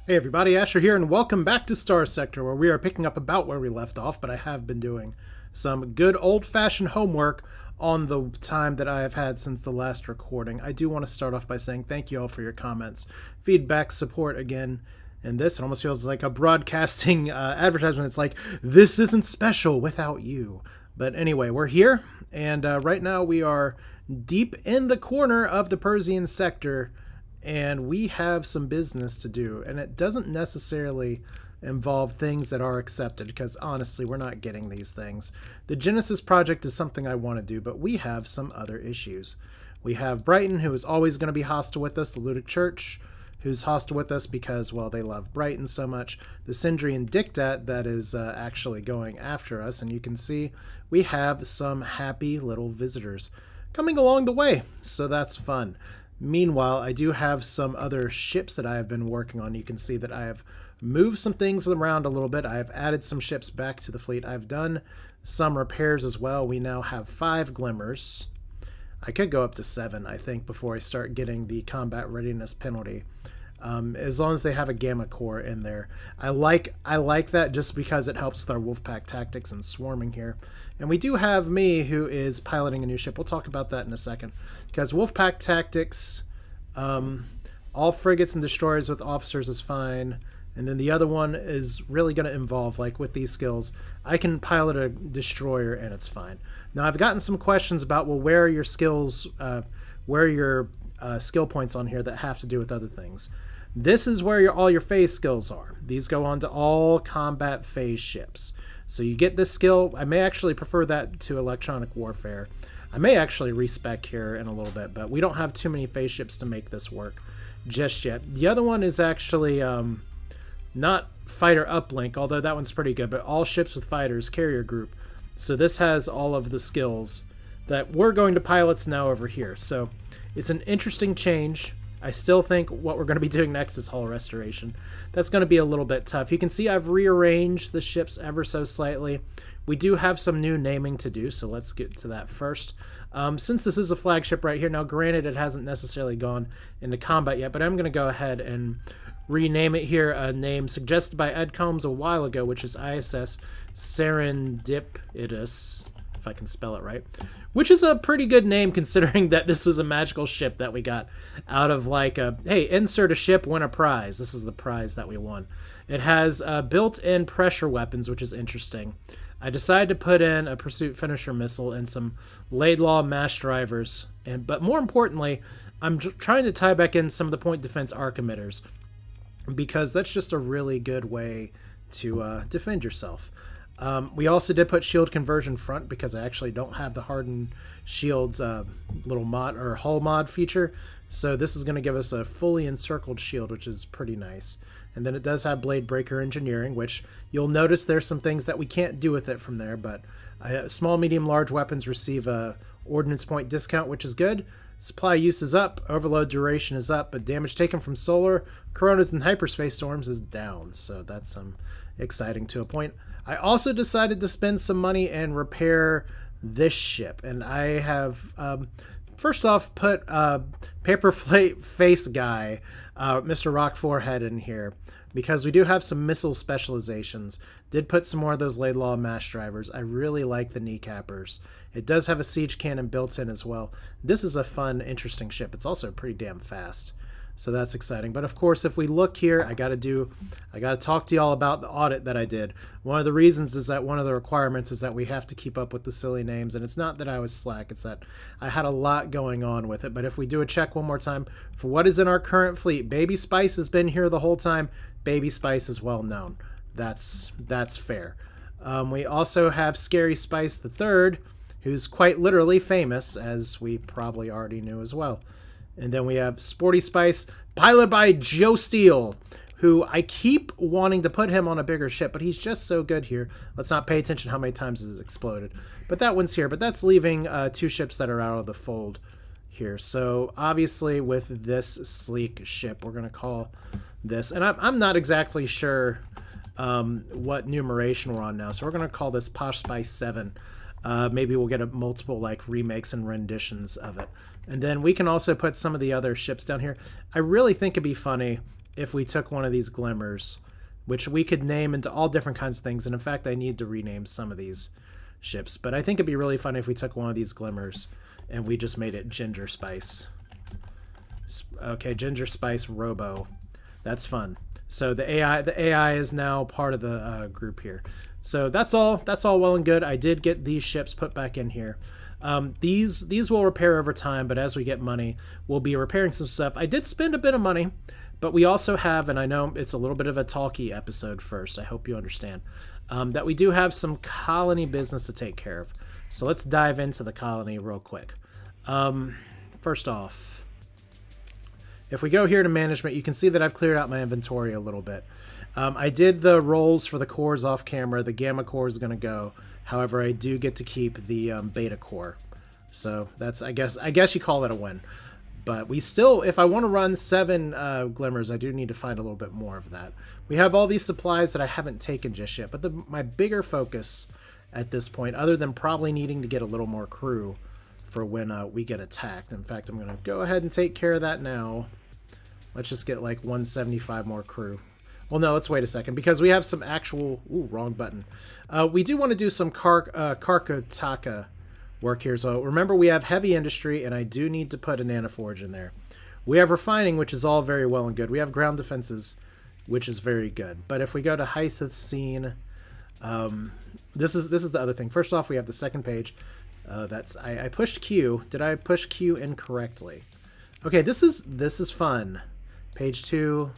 Hey everybody, Asher here, and welcome back to Starsector, where we are picking up about where we left off, but I have been doing some good old-fashioned homework on the time that I have had since the last recording. I do want to start off by saying thank you all for your comments, feedback, support again. And this, it almost feels like a broadcasting advertisement. It's like, this isn't special without you. But anyway, we're here, and right now we are deep in the corner of the Persian sector, and we have some business to do, and it doesn't necessarily involve things that are accepted, because honestly, we're not getting these things. The Genesis project is something I want to do, but we have some other issues. We have Brighton, who is always going to be hostile with us, the Ludic Church, who's hostile with us because, well, they love Brighton so much. The Sindrian Dictat that is actually going after us, and you can see we have some happy little visitors coming along the way, so that's fun. Meanwhile, I do have some other ships that I have been working on. You can see that I have moved some things around a little bit. I have added some ships back to the fleet. I've done some repairs as well. We now have 5 glimmers. I could go up to 7, I think, before I start getting the combat readiness penalty. As long as they have a gamma core in there. I like that just because it helps with our Wolfpack tactics and swarming here. And we do have me, who is piloting a new ship. We'll talk about that in a second. Because Wolfpack tactics, all frigates and destroyers with officers is fine. And then the other one is really going to involve, like with these skills, I can pilot a destroyer and it's fine. Now I've gotten some questions about, well, where are your skills, where are your skill points on here that have to do with other things. This is where all your phase skills are. These go on to all combat phase ships. So you get this skill. I may actually prefer that to electronic warfare. I may actually respec here in a little bit, but we don't have too many phase ships to make this work just yet. The other one is actually not fighter uplink, although that one's pretty good, but all ships with fighters, carrier group. So this has all of the skills that we're going to pilots now over here. So it's an interesting change. I still think what we're going to be doing next is hull restoration. That's going to be a little bit tough. You can see I've rearranged the ships ever so slightly. We do have some new naming to do, so let's get to that first. Since this is a flagship right here, now granted it hasn't necessarily gone into combat yet, but I'm going to go ahead and rename it here, a name suggested by Ed Combs a while ago, which is ISS Serendipitous, if I can spell it right, which is a pretty good name considering that this was a magical ship that we got out of like a, hey, insert a ship, win a prize. This is the prize that we won. It has built-in pressure weapons, which is interesting. I decided to put in a pursuit finisher missile and some Laidlaw mass drivers, but more importantly, I'm trying to tie back in some of the point defense arc emitters, because that's just a really good way to defend yourself. We also did put shield conversion front because I actually don't have the hardened shields little mod or hull mod feature. So this is going to give us a fully encircled shield, which is pretty nice. And then it does have blade breaker engineering, which you'll notice there's some things that we can't do with it from there. But small, medium, large weapons receive a ordnance point discount, which is good. Supply use is up, overload duration is up, but damage taken from solar, coronas, and hyperspace storms is down. So that's exciting to a point. I also decided to spend some money and repair this ship, and I have first off put paper plate face guy, Mr. Rock Forehead, in here because we do have some missile specializations. Did put some more of those Laidlaw mass drivers. I really like the kneecappers. It does have a siege cannon built in as well. This is a fun, interesting ship. It's also pretty damn fast. So that's exciting. But of course, if we look here, I got to talk to y'all about the audit that I did. One of the reasons is that one of the requirements is that we have to keep up with the silly names. And it's not that I was slack. It's that I had a lot going on with it. But if we do a check one more time for what is in our current fleet, Baby Spice has been here the whole time. Baby Spice is well known. That's fair. We also have Scary Spice the Third, who's quite literally famous, as we probably already knew as well. And then we have Sporty Spice, piloted by Joe Steele, who I keep wanting to put him on a bigger ship, but he's just so good here. Let's not pay attention how many times it's exploded. But that one's here, but that's leaving 2 ships that are out of the fold here. So obviously with this sleek ship, we're going to call this, and I'm not exactly sure what numeration we're on now, so we're going to call this Posh Spice 7. Maybe we'll get a multiple like remakes and renditions of it. And then we can also put some of the other ships down here. I really think it'd be funny if we took one of these glimmers, which we could name into all different kinds of things. And in fact, I need to rename some of these ships. But I think it'd be really fun if we took one of these glimmers and we just made it Ginger Spice. Okay, Ginger Spice Robo. That's fun. So the AI is now part of the group here. So that's all well and good. I did get these ships put back in here. These will repair over time, but as we get money, we'll be repairing some stuff. I did spend a bit of money, but we also have, and I know it's a little bit of a talky episode first, I hope you understand, that we do have some colony business to take care of. So let's dive into the colony real quick. First off, if we go here to management, you can see that I've cleared out my inventory a little bit. I did the rolls for the cores off camera. The gamma core is going to go. However, I do get to keep the beta core. So that's, I guess you call it a win. But we still, if I want to run 7 glimmers, I do need to find a little bit more of that. We have all these supplies that I haven't taken just yet. But my bigger focus at this point, other than probably needing to get a little more crew for when we get attacked. In fact, I'm going to go ahead and take care of that now. Let's just get like 175 more crew. Well, no, let's wait a second, because we have some actual... Ooh, wrong button. We do want to do some Karkataka work here. So remember, we have heavy industry, and I do need to put a nanoforge in there. We have refining, which is all very well and good. We have ground defenses, which is very good. But if we go to Hyseth Scene, this is the other thing. First off, we have the second page. I pushed Q. Did I push Q incorrectly? Okay, this is fun. Page 2.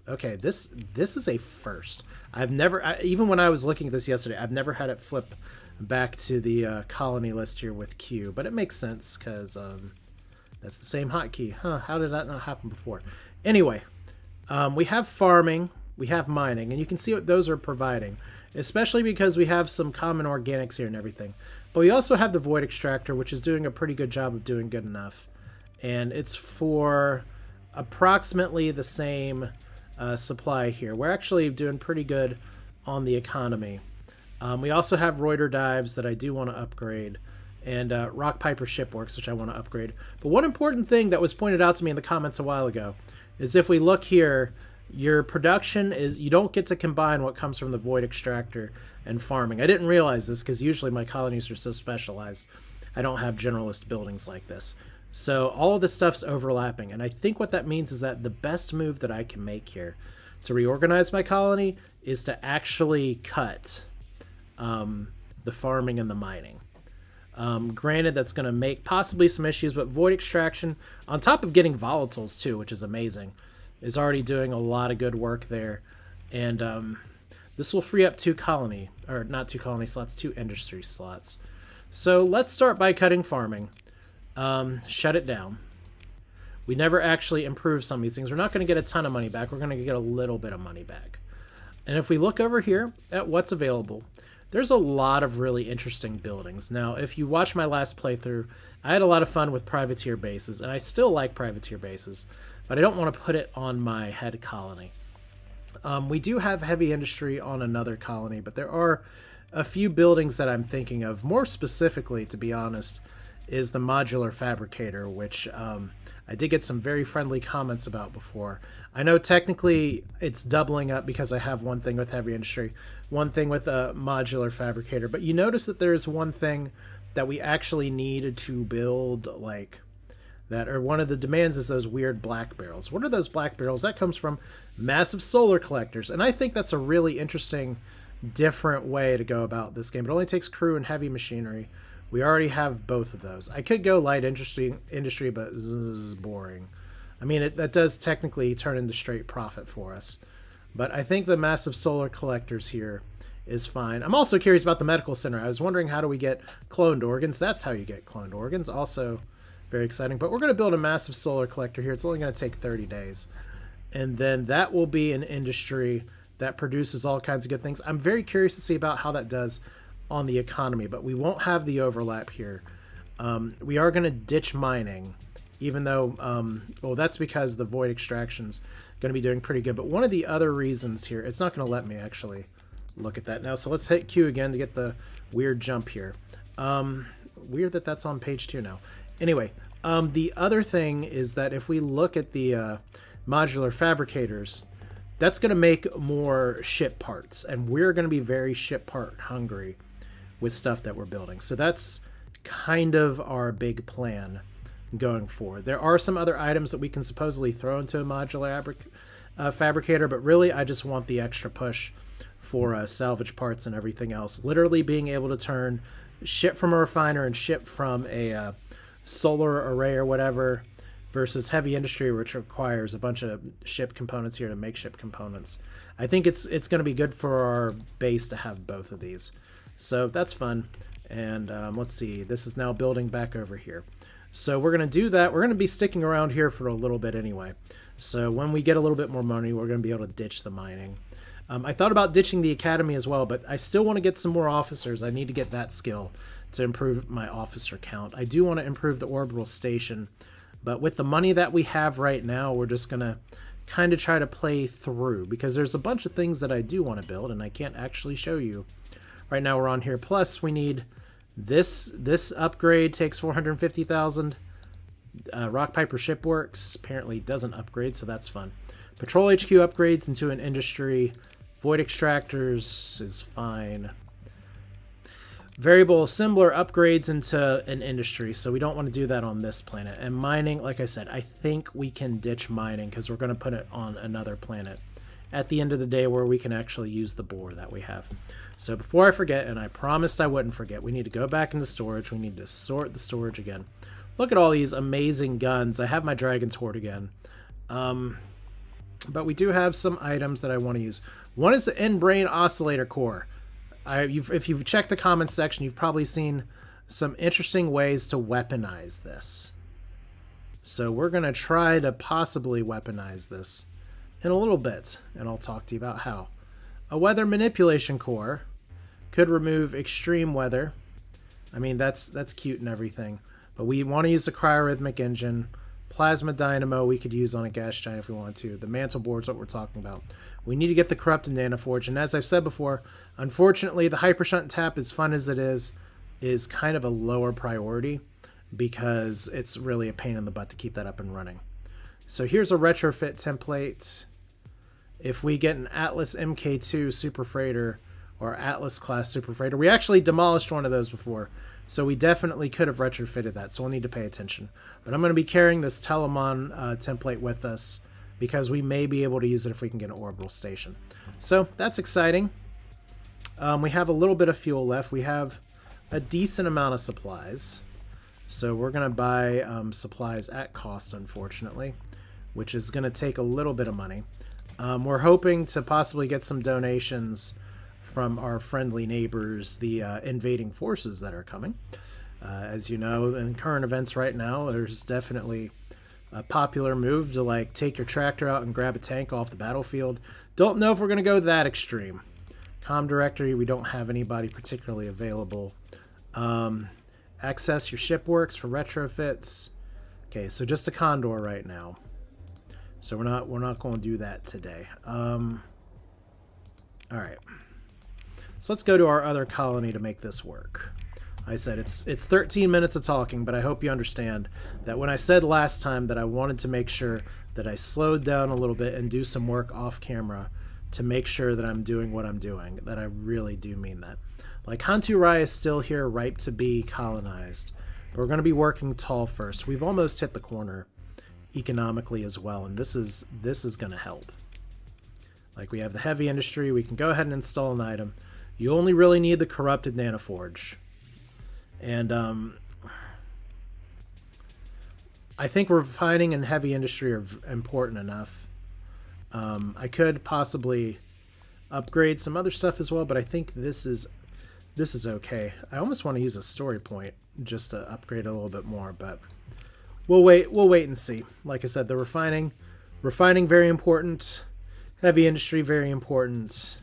Okay, this is a first. I've never, even when I was looking at this yesterday, I've never had it flip back to the colony list here with Q, but it makes sense because that's the same hotkey. Huh, how did that not happen before? Anyway, we have farming, we have mining, and you can see what those are providing, especially because we have some common organics here and everything. But we also have the void extractor, which is doing a pretty good job of doing good enough. And it's for approximately the same supply here. We're actually doing pretty good on the economy. We also have Roider dives that I do want to upgrade, and Rock Piper shipworks, which I want to upgrade. But one important thing that was pointed out to me in the comments a while ago is if we look here, your production is, you don't get to combine what comes from the void extractor and farming. I didn't realize this because usually my colonies are so specialized. I don't have generalist buildings like this. So all of this stuff's overlapping, and I think what that means is that the best move that I can make here to reorganize my colony is to actually cut the farming and the mining. Granted, that's going to make possibly some issues, but void extraction, on top of getting volatiles too, which is amazing, is already doing a lot of good work there. And this will free up 2 colony, or not 2 colony slots, 2 industry slots. So let's start by cutting farming. Shut it down. We never actually improve some of these things. We're not going to get a ton of money back. We're going to get a little bit of money back. And if we look over here at what's available, there's a lot of really interesting buildings. Now, if you watch my last playthrough, I had a lot of fun with privateer bases, and I still like privateer bases, but I don't want to put it on my head colony. We do have heavy industry on another colony, but there are a few buildings that I'm thinking of. More specifically, to be honest, is the modular fabricator, which I did get some very friendly comments about before. I know technically it's doubling up because I have one thing with heavy industry, one thing with a modular fabricator, but you notice that there's one thing that we actually needed to build, like that, or one of the demands is those weird black barrels. What are those black barrels? That comes from massive solar collectors, and I think that's a really interesting, different way to go about this game. It only takes crew and heavy machinery. We already have both of those. I could go light industry, but this is boring. I mean, that does technically turn into straight profit for us. But I think the massive solar collectors here is fine. I'm also curious about the medical center. I was wondering, how do we get cloned organs? That's how you get cloned organs. Also very exciting. But we're going to build a massive solar collector here. It's only going to take 30 days. And then that will be an industry that produces all kinds of good things. I'm very curious to see about how that does on the economy, but we won't have the overlap here. We are going to ditch mining, even though, well, that's because the void extraction's going to be doing pretty good. But one of the other reasons here, it's not going to let me actually look at that now. So let's hit Q again to get the weird jump here. Weird that that's on page 2 now. Anyway, The other thing is that if we look at the modular fabricators, that's going to make more ship parts, and we're going to be very ship part hungry with stuff that we're building. So that's kind of our big plan going forward. There are some other items that we can supposedly throw into a modular fabricator, but really I just want the extra push for salvage parts and everything else. Literally being able to turn ship from a refiner and ship from a solar array or whatever versus heavy industry, which requires a bunch of ship components here to make ship components. I think it's going to be good for our base to have both of these. So that's fun. And let's see, this is now building back over here. So we're going to do that. We're going to be sticking around here for a little bit anyway. So when we get a little bit more money, we're going to be able to ditch the mining. I thought about ditching the academy as well, but I still want to get some more officers. I need to get that skill to improve my officer count. I do want to improve the orbital station, but with the money that we have right now, we're just going to kind of try to play through, because there's a bunch of things that I do want to build and I can't actually show you. Right now we're on here. Plus we need this upgrade takes 450,000. Rock Piper Shipworks apparently doesn't upgrade, so that's fun. Patrol HQ upgrades into an industry. Void extractors is fine. Variable assembler upgrades into an industry, so we don't want to do that on this planet. And mining, like I said, I think we can ditch mining because we're going to put it on another planet at the end of the day where we can actually use the bore that we have. So before I forget, and I promised I wouldn't forget, we need to go back into storage. We need to sort the storage again. Look at all these amazing guns. I have my Dragon's Horde again. But we do have some items that I want to use. One is the n-brane oscillator core. If you've checked the comments section, you've probably seen some interesting ways to weaponize this. So we're going to try to possibly weaponize this in a little bit, and I'll talk to you about how. A weather manipulation core could remove extreme weather. I mean, that's cute and everything, but we want to use the cryorhythmic engine. Plasma dynamo we could use on a gas giant if we want to. The mantle board's what we're talking about. We need to get the corrupted nanoforge, and as I've said before, unfortunately the hypershunt tap, as fun as it is kind of a lower priority because it's really a pain in the butt to keep that up and running. So here's a retrofit template. If we get an Atlas MK2 super freighter or Atlas class super freighter, we actually demolished one of those before, so we definitely could have retrofitted that, so we'll need to pay attention. But I'm going to be carrying this Telemon template with us because we may be able to use it if we can get an orbital station. So that's exciting. We have a little bit of fuel left. We have a decent amount of supplies. So we're going to buy supplies at cost, unfortunately, which is going to take a little bit of money. We're hoping to possibly get some donations from our friendly neighbors, the invading forces that are coming. As you know, in current events right now, there's definitely a popular move to like take your tractor out and grab a tank off the battlefield. Don't know if we're going to go that extreme. Comm directory, we don't have anybody particularly available. Access your shipworks for retrofits. Okay, so just a Condor right now. So we're not going to do that today. All right. So let's go to our other colony to make this work. I said it's 13 minutes of talking, but I hope you understand that when I said last time that I wanted to make sure that I slowed down a little bit and do some work off camera to make sure that I'm doing what I'm doing, that I really do mean that. Like, Hantu Rai is still here, ripe to be colonized, but we're going to be working tall first. We've almost hit the corner economically as well, and this is going to help. Like, we have the heavy industry. We can go ahead and install an item. You only really need the corrupted nanoforge. And I think refining and heavy industry are important enough. I could possibly upgrade some other stuff as well, but I think this is okay. I almost want to use a story point just to upgrade a little bit more, but we'll wait and see. Like I said, the refining very important. Heavy industry very important.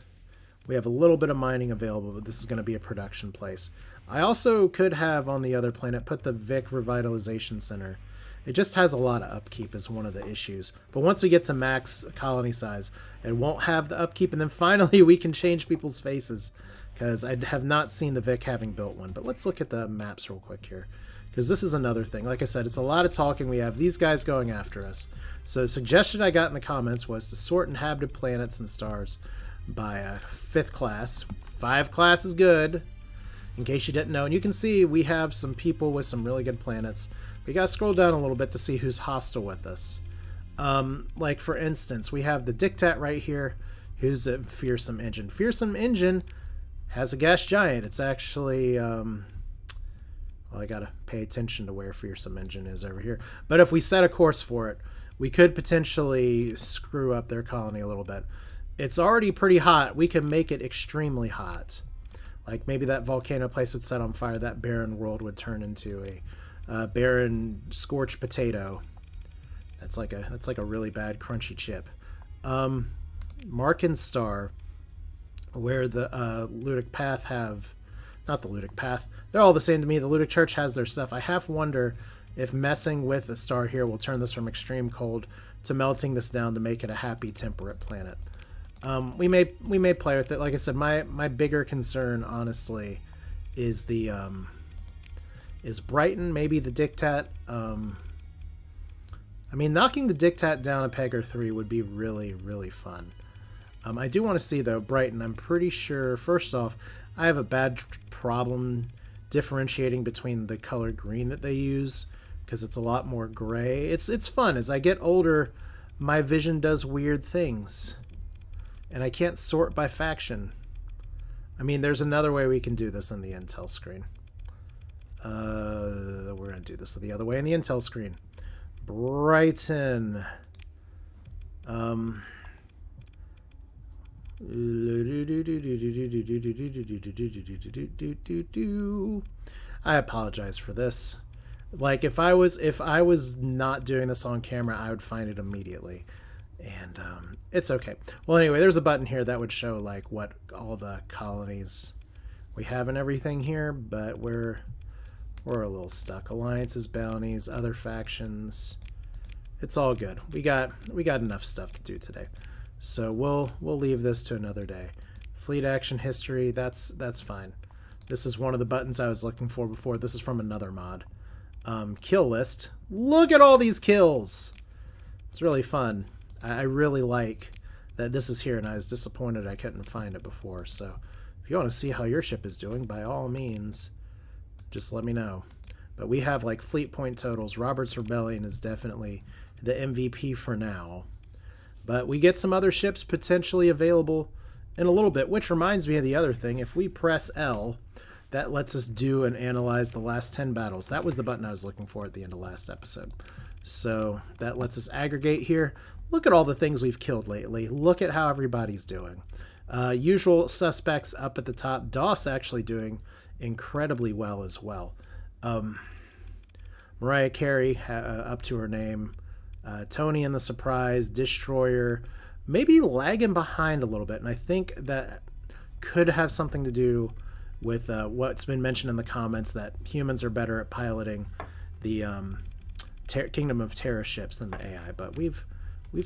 We have a little bit of mining available, but this is going to be a production place. I also could have on the other planet put the Vic Revitalization Center. It just has a lot of upkeep is one of the issues. But once we get to max colony size, it won't have the upkeep, and then finally we can change people's faces, because I have not seen the Vic having built one. But let's look at the maps real quick here. Because this is another thing. Like I said, it's a lot of talking. We have these guys going after us. So the suggestion I got in the comments was to sort inhabited planets and stars by a 5th class. 5 class is good, in case you didn't know. And you can see we have some people with some really good planets. We got to scroll down a little bit to see who's hostile with us. Like, for instance, we have the Dictat right here, who's a fearsome engine. Fearsome engine has a gas giant. It's actually... well, I gotta pay attention to where fearsome engine is over here. But if we set a course for it, we could potentially screw up their colony a little bit. It's already pretty hot. We can make it extremely hot. Like maybe that volcano place would set on fire. That barren world would turn into a barren scorched potato. That's like a really bad crunchy chip. Mark and Star, where the Ludic Path have... Not the Ludic Path. They're all the same to me. The Ludic Church has their stuff. I half wonder if messing with a star here will turn this from extreme cold to melting this down to make it a happy temperate planet. We may play with it. Like I said, my bigger concern, honestly, is the is Brighton, maybe the Dictat. I mean, knocking the Dictat down a peg or 3 would be really, really fun. I do want to see, though, Brighton. I'm pretty sure, first off, I have a bad problem differentiating between the color green that they use because it's a lot more gray. It's fun. As I get older, my vision does weird things. And I can't sort by faction. I mean, there's another way we can do this on the Intel screen. We're going to do this the other way on the Intel screen. Brighton. I apologize for this. Like, if I was not doing this on camera, I would find it immediately. And it's okay. Well, anyway, there's a button here that would show like what all the colonies we have and everything here, but we're a little stuck. Alliances, bounties, other factions. It's all good. We got enough stuff to do today. So we'll leave this to another day. Fleet action history, that's fine. This is one of the buttons I was looking for before. This is from another mod. Kill list. Look at all these kills. It's really fun. I really like that this is here, and I was disappointed I couldn't find it before. So if you want to see how your ship is doing, by all means, just let me know. But we have like fleet point totals. Robert's Rebellion is definitely the MVP for now. But we get some other ships potentially available in a little bit, which reminds me of the other thing. If we press L, that lets us do and analyze the last 10 battles. That was the button I was looking for at the end of last episode. So that lets us aggregate here. Look at all the things we've killed lately. Look at how everybody's doing. Usual suspects up at the top. DOS actually doing incredibly well as well. Mariah Carey up to her name. Tony and the Surprise, Destroyer, maybe lagging behind a little bit. And I think that could have something to do with what's been mentioned in the comments, that humans are better at piloting the Kingdom of Terra ships than the AI. But we've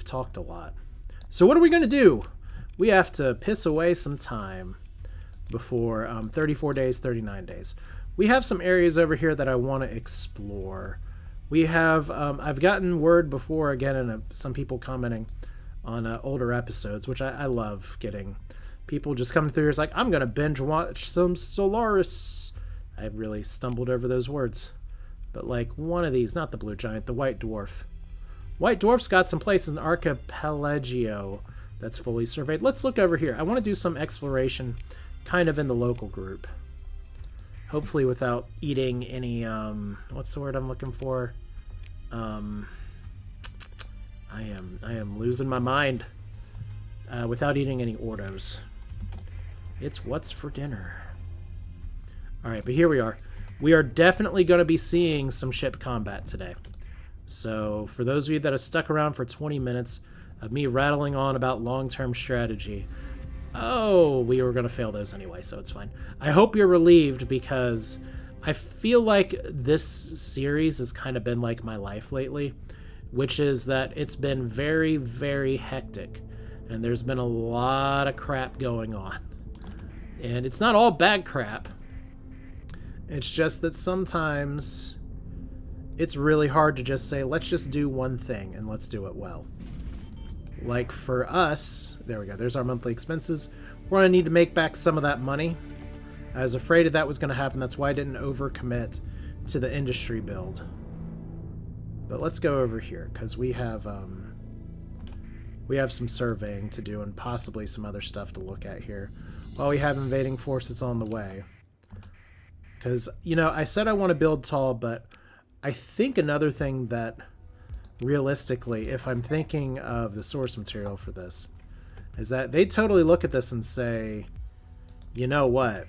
talked a lot. So what are we going to do? We have to piss away some time before 34 days, 39 days. We have some areas over here that I want to explore. We have, I've gotten word before, again, and some people commenting on older episodes, which I love getting. People just coming through here, it's like, I'm going to binge watch some Solaris. I really stumbled over those words. But like one of these, not the blue giant, the white dwarf. White dwarf's got some places in Archipelago that's fully surveyed. Let's look over here. I want to do some exploration kind of in the local group. Hopefully without eating any, what's the word I'm looking for? I am losing my mind. Without eating any Ordos. It's what's for dinner. Alright, but here we are. We are definitely going to be seeing some ship combat today. So, for those of you that have stuck around for 20 minutes of me rattling on about long-term strategy, oh, we were going to fail those anyway, so it's fine. I hope you're relieved, because I feel like this series has kind of been like my life lately, which is that it's been very, very hectic, and there's been a lot of crap going on. And it's not all bad crap. It's just that sometimes it's really hard to just say, let's just do one thing and let's do it well. Like for us, there we go, there's our monthly expenses. We're going to need to make back some of that money. I was afraid that was going to happen. That's why I didn't overcommit to the industry build. But let's go over here, because we have some surveying to do and possibly some other stuff to look at here while we have invading forces on the way. Because, you know, I said I want to build tall, but I think another thing that realistically, if I'm thinking of the source material for this, is that they totally look at this and say, you know what?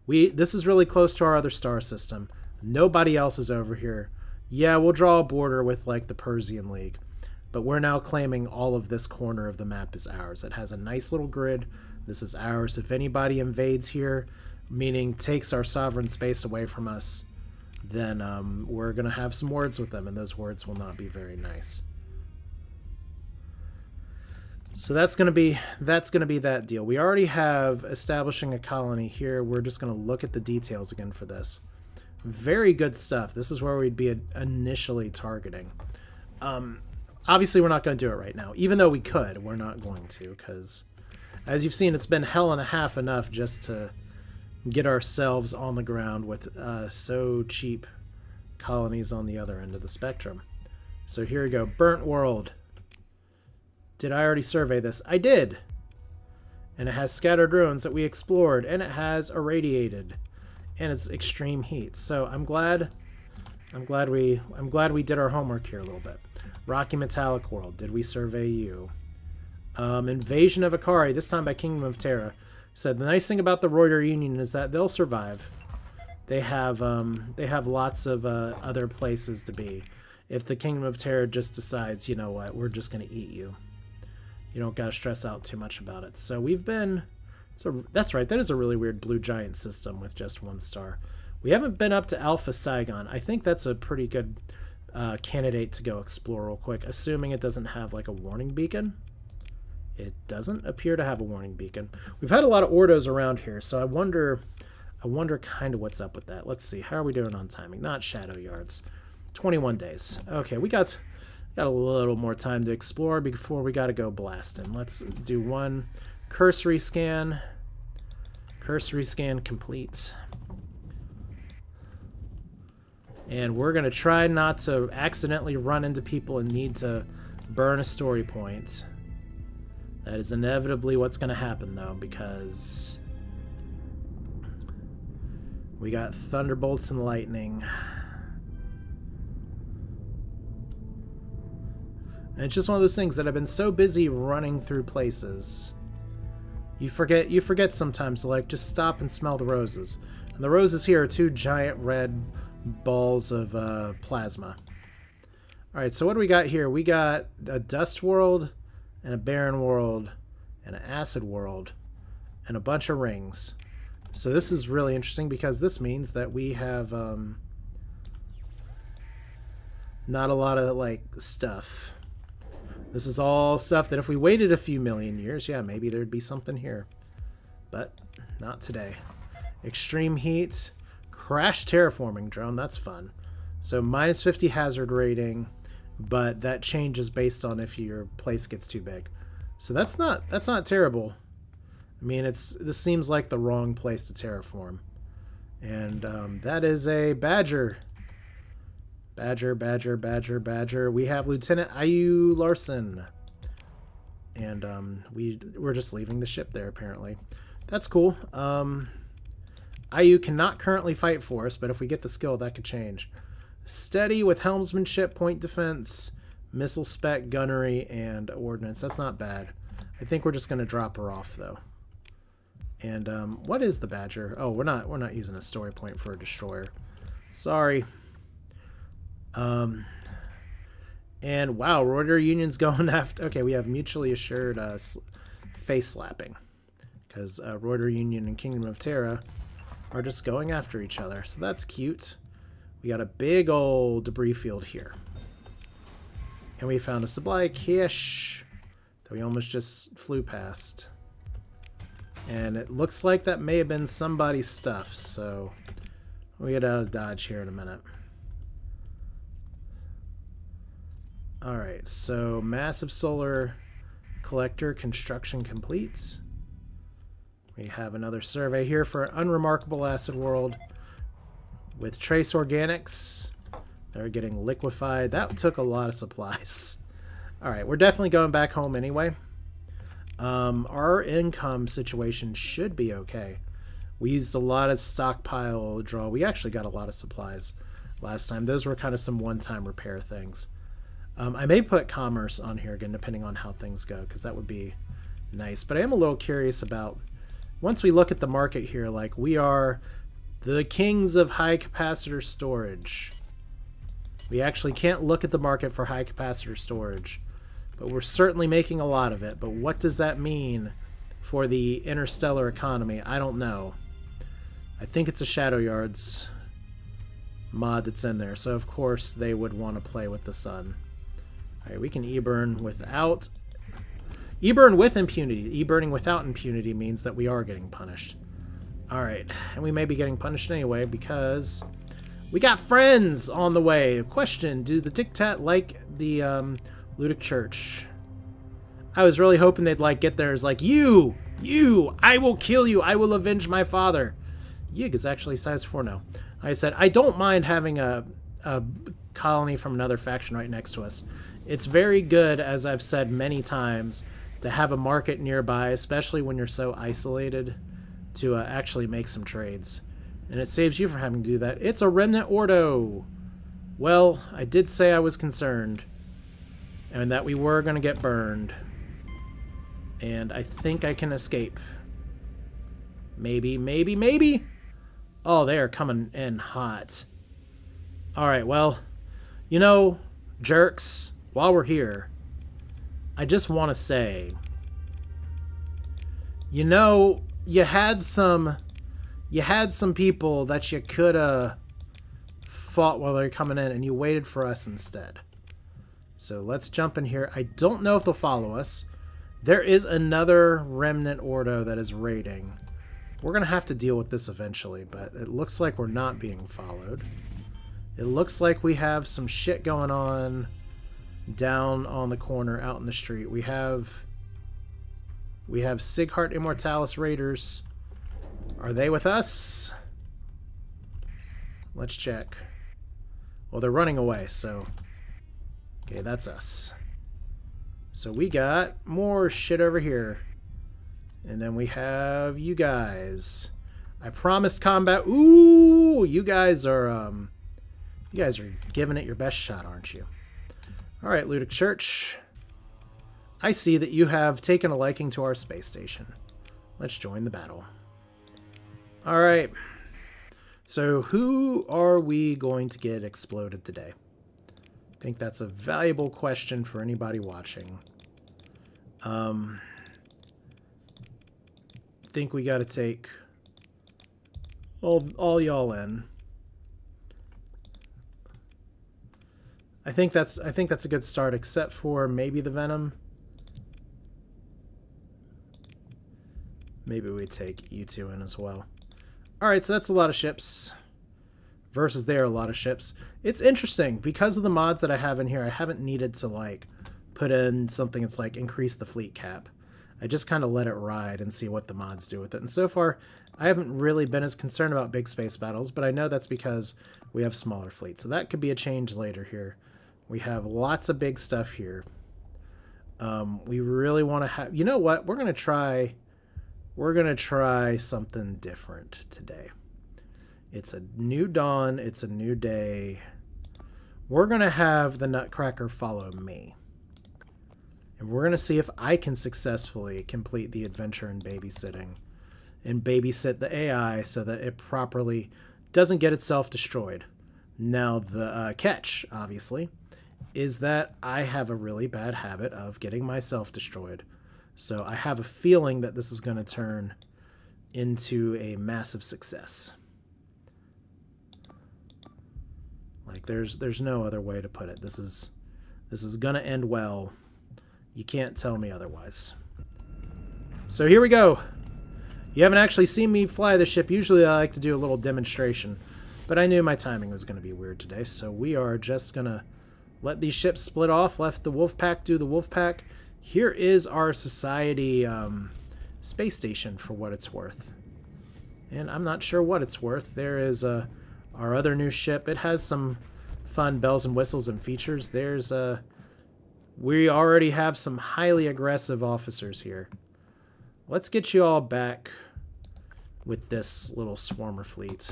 This is really close to our other star system. Nobody else is over here. Yeah, we'll draw a border with like the Persian League, but we're now claiming all of this corner of the map is ours. It has a nice little grid. This is ours. If anybody invades here, meaning takes our sovereign space away from us, then we're going to have some words with them, and those words will not be very nice. So that's going to be that deal. We already have establishing a colony here. We're just going to look at the details again for this. Very good stuff. This is where we'd be initially targeting. Obviously, we're not going to do it right now. Even though we could, we're not going to, because as you've seen, it's been hell and a half enough just to get ourselves on the ground with so cheap colonies on the other end of the spectrum. So here we go. Burnt World. Did I already survey this? I did. And it has scattered ruins that we explored, and it has irradiated, and it's extreme heat. So I'm glad we did our homework here a little bit. Rocky Metallic World. Did we survey you? Invasion of Akari, this time by Kingdom of Terra. Said the nice thing about the Roider Union is that they'll survive. They have lots of other places to be. If the Kingdom of Terra just decides, you know what, we're just going to eat you. You don't got to stress out too much about it. So we've been... So that's right, that is a really weird blue giant system with just one star. We haven't been up to Alpha Saigon. I think that's a pretty good candidate to go explore real quick, assuming it doesn't have like a warning beacon. It doesn't appear to have a warning beacon. We've had a lot of Ordos around here, so I wonder kind of what's up with that. Let's see. How are we doing on timing? Not shadow yards. 21 days. Okay, we got a little more time to explore before we got to go blasting. Let's do one cursory scan. Cursory scan complete. And we're going to try not to accidentally run into people and need to burn a story point. That is inevitably what's going to happen, though, because we got thunderbolts and lightning. And it's just one of those things that I've been so busy running through places. You forget sometimes to, like, just stop and smell the roses. And the roses here are two giant red balls of plasma. Alright, so what do we got here? We got a dust world, and a barren world, and an acid world, and a bunch of rings. So this is really interesting because this means that we have not a lot of like stuff. This is all stuff that if we waited a few million years, yeah, maybe there'd be something here. But not today. Extreme heat, crash terraforming drone, that's fun. So minus 50 hazard rating, but that changes based on if your place gets too big. So that's not terrible. I mean, this seems like the wrong place to terraform. And that is a Badger. Badger. We have Lieutenant Ayu Larson. And we're just leaving the ship there, apparently. That's cool. Ayu cannot currently fight for us, but if we get the skill, that could change. Steady with helmsmanship, point defense, missile spec, gunnery, and ordnance. That's not bad. I think we're just going to drop her off, though. And what is the Badger? Oh, we're not using a story point for a destroyer. Sorry. And wow, Roider Union's going after... Okay, we have mutually assured face slapping. Because Roider Union and Kingdom of Terra are just going after each other. So that's cute. We got a big old debris field here. And we found a supply cache that we almost just flew past. And it looks like that may have been somebody's stuff, so we'll get out of Dodge here in a minute. Alright, so massive solar collector construction complete. We have another survey here for an unremarkable acid world with trace organics. They're getting liquefied. That took a lot of supplies. Alright, we're definitely going back home anyway. Our income situation should be okay. We used a lot of stockpile draw. We actually got a lot of supplies last time. Those were kind of some one-time repair things. I may put commerce on here again, depending on how things go, because that would be nice. But I am a little curious about, once we look at the market here, like, we are the kings of high capacitor storage. We actually can't look at the market for high capacitor storage, but we're certainly making a lot of it. But what does that mean for the interstellar economy? I don't know. I think it's a Shadow Yards mod that's in there, so of course they would want to play with the sun. Alright, we can e-burn without... E-burn with impunity. E-burning without impunity means that we are getting punished. Alright, and we may be getting punished anyway because we got friends on the way. Question, do the Dictat like the Ludic Church? I was really hoping they'd like get there as like, you, I will kill you, I will avenge my father. Yig is actually size 4 now. I said, I don't mind having a colony from another faction right next to us. It's very good, as I've said many times, to have a market nearby, especially when you're so isolated, to actually make some trades. And it saves you from having to do that. It's a remnant Ordo. Well, I did say I was concerned, and that we were going to get burned. And I think I can escape. Maybe, maybe, maybe! Oh, they are coming in hot. Alright, well, you know, jerks, while we're here, I just want to say, you know, you had some people that you could have fought while they're coming in, and you waited for us instead. So let's jump in here. I don't know if they'll follow us. There is another remnant Ordo that is raiding. We're going to have to deal with this eventually, but it looks like we're not being followed. It looks like we have some shit going on down on the corner out in the street. We have Sighart Immortalis Raiders. Are they with us? Let's check. Well, they're running away, so... Okay, that's us. So we got more shit over here. And then we have you guys. I promised combat. Ooh, you guys are giving it your best shot, aren't you? All right, Ludic Church. I see that you have taken a liking to our space station. Let's join the battle. All right. So who are we going to get exploded today? I think that's a valuable question for anybody watching. Think we got to take all y'all in. I think that's a good start, except for maybe the Venom. Maybe we take you two in as well. Alright, so that's a lot of ships. Versus there are a lot of ships. It's interesting, because of the mods that I have in here, I haven't needed to, like, put in something that's, like, increase the fleet cap. I just kind of let it ride and see what the mods do with it. And so far, I haven't really been as concerned about big space battles, but I know that's because we have smaller fleets. So that could be a change later here. We have lots of big stuff here. We really want to have... You know what? We're going to try something different today. It's a new dawn. It's a new day. We're going to have the Nutcracker follow me. And we're going to see if I can successfully complete the adventure in babysitting. And babysit the AI so that it properly doesn't get itself destroyed. Now, the catch, obviously, is that I have a really bad habit of getting myself destroyed. So I have a feeling that this is going to turn into a massive success. Like, there's no other way to put it. This is going to end well. You can't tell me otherwise. So here we go. You haven't actually seen me fly the ship. Usually I like to do a little demonstration. But I knew my timing was going to be weird today. So we are just going to Let these ships split off. Let the wolf pack do the wolf pack. Here is our society space station for what it's worth. And I'm not sure what it's worth. There is our other new ship. It has some fun bells and whistles and features. There's we already have some highly aggressive officers here. Let's get you all back with this little swarmer fleet.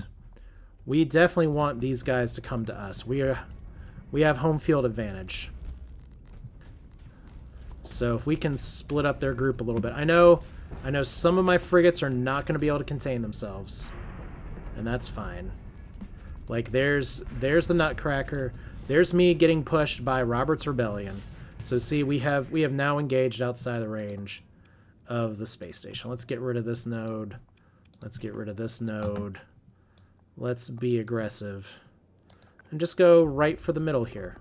We definitely want these guys to come to us. We have home field advantage. So if we can split up their group a little bit. I know some of my frigates are not going to be able to contain themselves. And that's fine. Like there's the Nutcracker. There's me getting pushed by Robert's Rebellion. So see, we have now engaged outside the range of the space station. Let's get rid of this node. Let's get rid of this node. Let's be aggressive. And just go right for the middle here.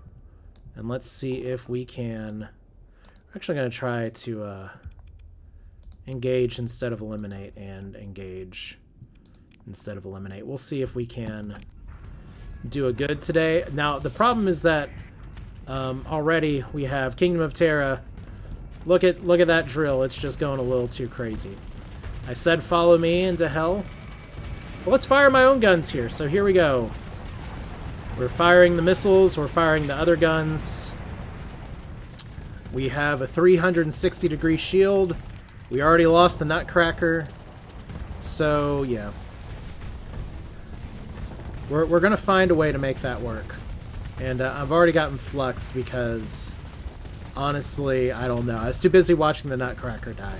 And let's see if we can... I'm actually going to try to engage instead of eliminate, and engage instead of eliminate. We'll see if we can do a good today. Now, the problem is that already we have Kingdom of Terra. Look at that drill. It's just going a little too crazy. I said follow me into hell. But let's fire my own guns here. So here we go. We're firing the missiles. We're firing the other guns. We have a 360-degree shield. We already lost the Nutcracker. So, yeah. We're going to find a way to make that work. And I've already gotten fluxed because, honestly, I don't know. I was too busy watching the Nutcracker die.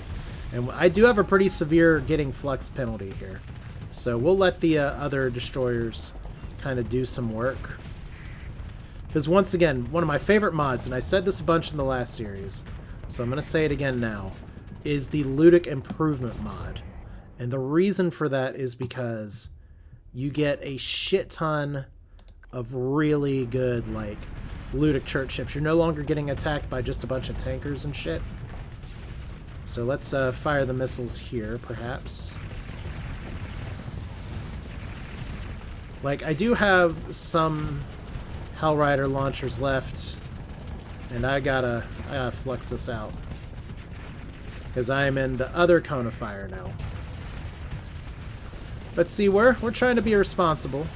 And I do have a pretty severe getting flux penalty here. So we'll let the other destroyers kind of do some work. Because once again, one of my favorite mods, and I said this a bunch in the last series, so I'm going to say it again now, is the Ludic Improvement mod. And the reason for that is because you get a shit ton of really good, like, Ludic church ships. You're no longer getting attacked by just a bunch of tankers and shit. So let's fire the missiles here, perhaps. Like, I do have some Hellrider launchers left, and I gotta flux this out. Because I am in the other cone of fire now. But see, we're trying to be responsible.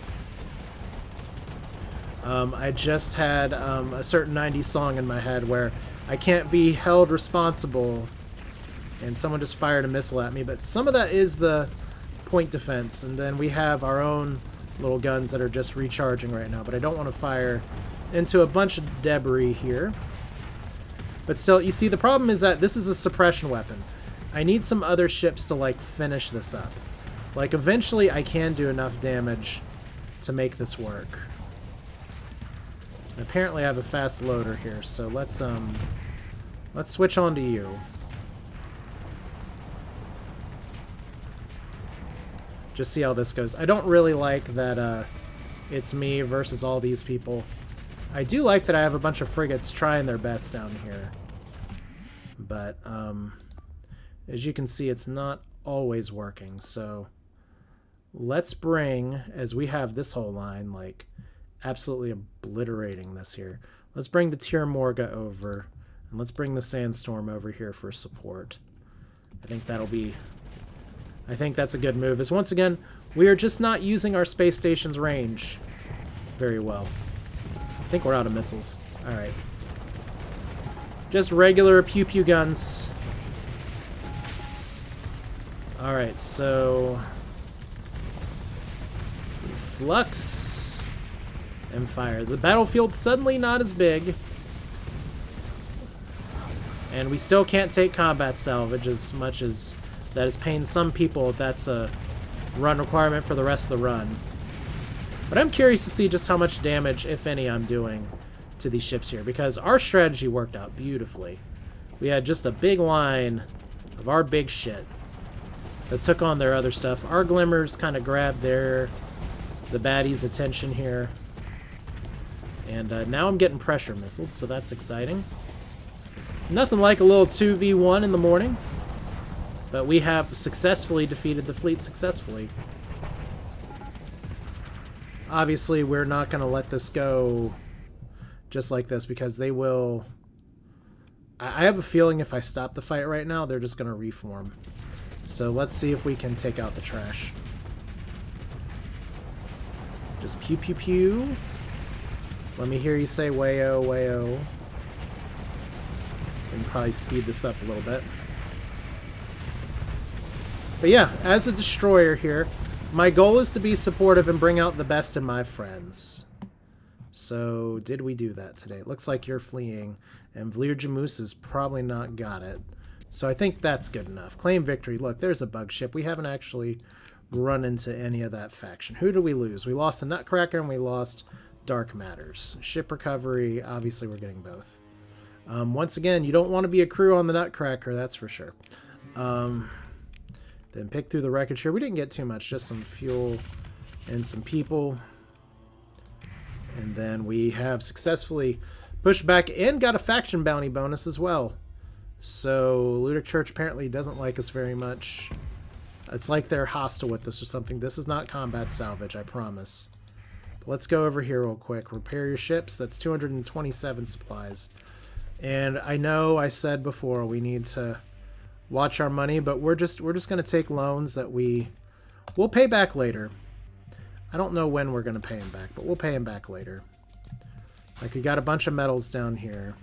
I just had a certain 90s song in my head where I can't be held responsible, and someone just fired a missile at me. But some of that is the point defense, and then we have our own little guns that are just recharging right now. But I don't want to fire into a bunch of debris here. But still, you see, the problem is that this is a suppression weapon. I need some other ships to, like, finish this up. Like, eventually I can do enough damage to make this work. And apparently I have a fast loader here, so let's switch on to you. Just see how this goes. I don't really like that it's me versus all these people. I do like that I have a bunch of frigates trying their best down here. But, as you can see, it's not always working, so let's bring, as we have this whole line, like, absolutely obliterating this here. Let's bring the Tiramorga over, and let's bring the Sandstorm over here for support. I think that's a good move, as once again, we are just not using our space station's range very well. I think we're out of missiles. Alright. Just regular pew-pew guns. Alright, so flux and fire. The battlefield's suddenly not as big. And we still can't take combat salvage as much as that is paying some people if that's a run requirement for the rest of the run. But I'm curious to see just how much damage, if any, I'm doing to these ships here, because our strategy worked out beautifully. We had just a big line of our big shit that took on their other stuff. Our glimmers kind of grabbed the baddies' attention here. And now I'm getting pressure missiled, so that's exciting. Nothing like a little 2v1 in the morning. But we have successfully defeated the fleet successfully. Obviously, we're not going to let this go just like this, because they will... I have a feeling if I stop the fight right now, they're just going to reform. So let's see if we can take out the trash. Just pew pew pew. Let me hear you say wayo, wayo. And probably speed this up a little bit. But yeah, as a destroyer here, my goal is to be supportive and bring out the best in my friends. So, did we do that today? It looks like you're fleeing, and Vlir Jamus has probably not got it. So I think that's good enough. Claim victory. Look, there's a bug ship. We haven't actually run into any of that faction. Who do we lose? We lost the Nutcracker, and we lost Dark Matters. Ship recovery, obviously we're getting both. Once again, you don't want to be a crew on the Nutcracker, that's for sure. Then pick through the wreckage here. We didn't get too much, just some fuel and some people. And then we have successfully pushed back and got a faction bounty bonus as well. So Ludic Church apparently doesn't like us very much. It's like they're hostile with us or something. This is not combat salvage, I promise. But let's go over here real quick. Repair your ships. That's 227 supplies. And I know I said before we need to watch our money, but we're just going to take loans that we'll pay back later. I don't know when we're going to pay him back, but we'll pay him back later. Like, we got a bunch of metals down here.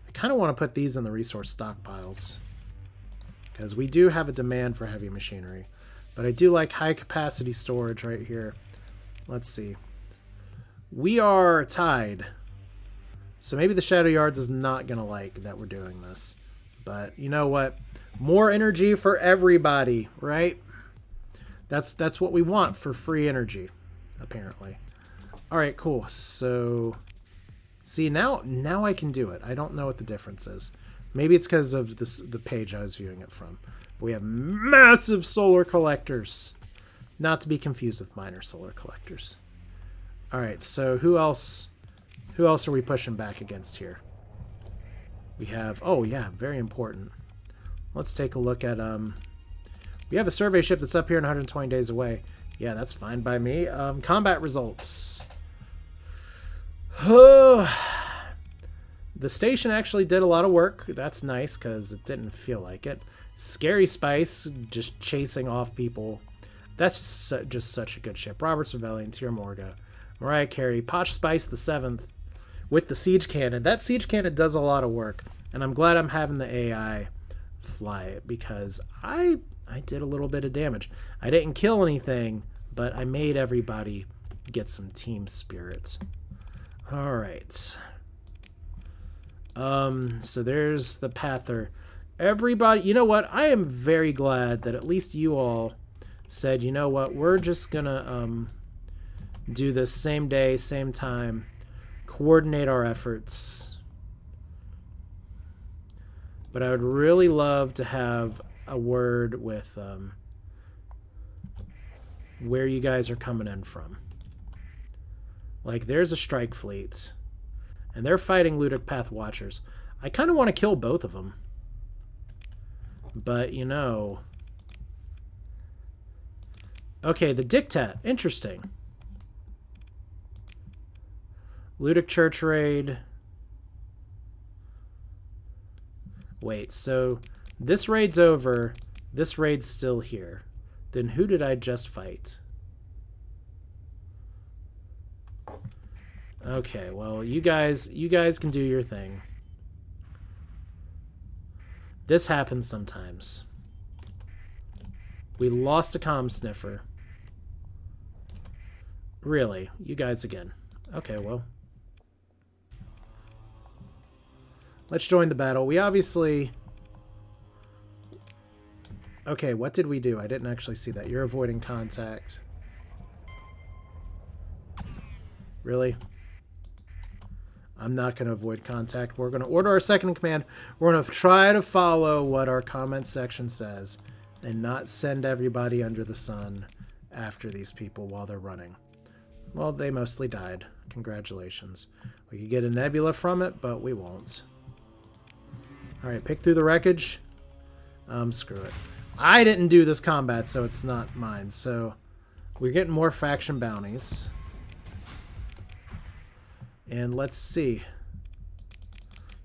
I kind of want to put these in the resource stockpiles, because we do have a demand for heavy machinery. But I do like high capacity storage right here. Let's see. We are tied. So maybe the Shadow Yards is not going to like that we're doing this. But you know what? More energy for everybody, right? That's what we want for free energy, apparently. All right, cool. So, see, now I can do it. I don't know what the difference is. Maybe it's because of the page I was viewing it from. But we have massive solar collectors. Not to be confused with minor solar collectors. All right, so who else are we pushing back against here? We have, oh yeah, very important. Let's take a look at, we have a survey ship that's up here and 120 days away. Yeah, that's fine by me. Combat results. The station actually did a lot of work. That's nice, because it didn't feel like it. Scary Spice, just chasing off people. That's just such a good ship. Robert's Rebellion, Tier Morga. Mariah Carey, Posh Spice the 7th. With the siege cannon. That siege cannon does a lot of work. And I'm glad I'm having the AI fly it, because I did a little bit of damage. I didn't kill anything, but I made everybody get some team spirit. Alright. So there's the Pather. Everybody, you know what? I am very glad that at least you all said, you know what? We're just gonna do this same day, same time. Coordinate our efforts. But I would really love to have a word with where you guys are coming in from. Like, there's a strike fleet, and they're fighting Ludic Path Watchers. I kind of want to kill both of them. But, you know... Okay, the Dictat. Interesting. Ludic Church Raid. Wait, so this raid's over. This raid's still here. Then who did I just fight? Okay, well, you guys can do your thing. This happens sometimes. We lost a comm sniffer. Really? You guys again. Okay, well. Let's join the battle. We obviously... Okay, what did we do? I didn't actually see that. You're avoiding contact. Really? I'm not going to avoid contact. We're going to order our second in command. We're going to try to follow what our comment section says and not send everybody under the sun after these people while they're running. Well, they mostly died. Congratulations. We could get a nebula from it, but we won't. Alright, pick through the wreckage. Screw it. I didn't do this combat, so it's not mine. So, we're getting more faction bounties. And let's see.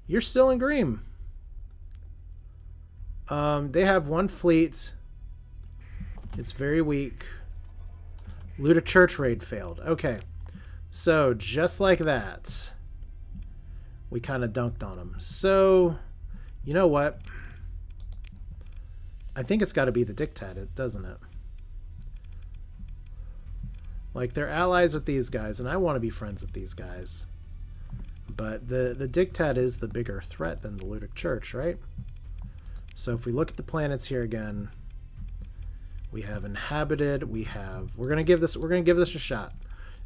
You're still in green. They have one fleet. It's very weak. Loot a church raid failed. Okay. So, just like that, we kind of dunked on them. So, you know what? I think it's got to be the dictator, doesn't it? Like, they're allies with these guys, and I want to be friends with these guys. But the dictat is the bigger threat than the Ludic Church, right? So if we look at the planets here again, we have inhabited, we're gonna give this a shot.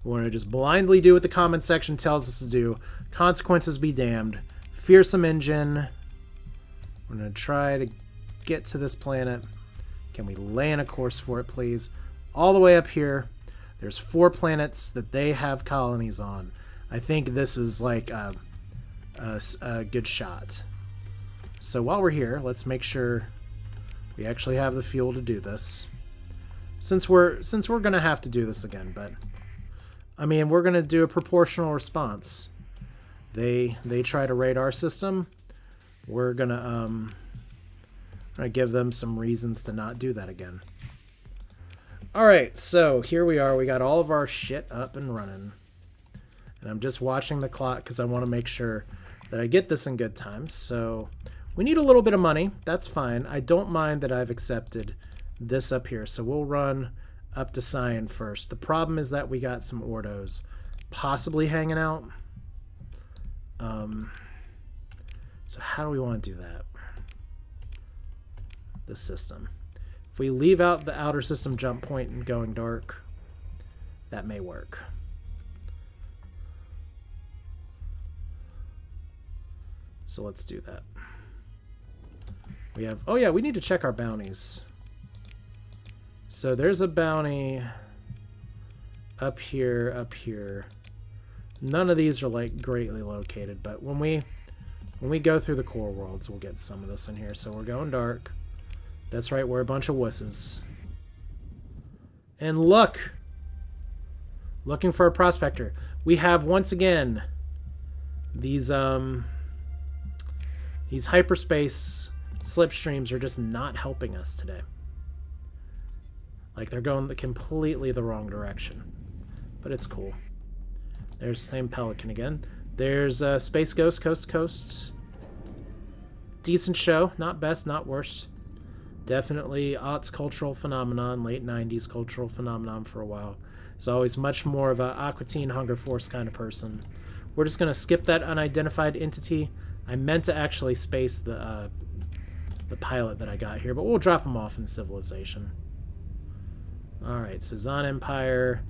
We're gonna just blindly do what the comment section tells us to do. Consequences be damned. Fearsome engine. We're gonna try to get to this planet. Can we lay in a course for it, please? All the way up here. There's 4 planets that they have colonies on. I think this is like a good shot. So while we're here, let's make sure we actually have the fuel to do this. Since we're gonna have to do this again, but I mean, we're gonna do a proportional response. They try to raid our system. We're gonna give them some reasons to not do that again. All right, so here we are. We got all of our shit up and running. And I'm just watching the clock because I want to make sure that I get this in good time. So we need a little bit of money. That's fine. I don't mind that I've accepted this up here. So we'll run up to Cyan first. The problem is that we got some Ordos possibly hanging out. So how do we want to do that? The system. If we leave out the outer system jump point and going dark, that may work. So let's do that. We have, oh yeah, we need to check our bounties. So there's a bounty up here, up here. None of these are like greatly located, but when we go through the core worlds, we'll get some of this in here. So we're going dark. That's right, we're a bunch of wusses. And look! Looking for a prospector. We have, once again, these hyperspace slipstreams are just not helping us today. Like, they're going completely the wrong direction. But it's cool. There's the same Pelican again. There's Space Ghost, Coast to Coast. Decent show. Not best, not worst. Definitely aughts cultural phenomenon, late 90s cultural phenomenon for a while. It's always much more of a Aqua Teen Hunger Force kind of person. We're just going to skip that unidentified entity. I meant to actually space the pilot that I got here, but we'll drop him off in Civilization. Alright, so Zon Empire.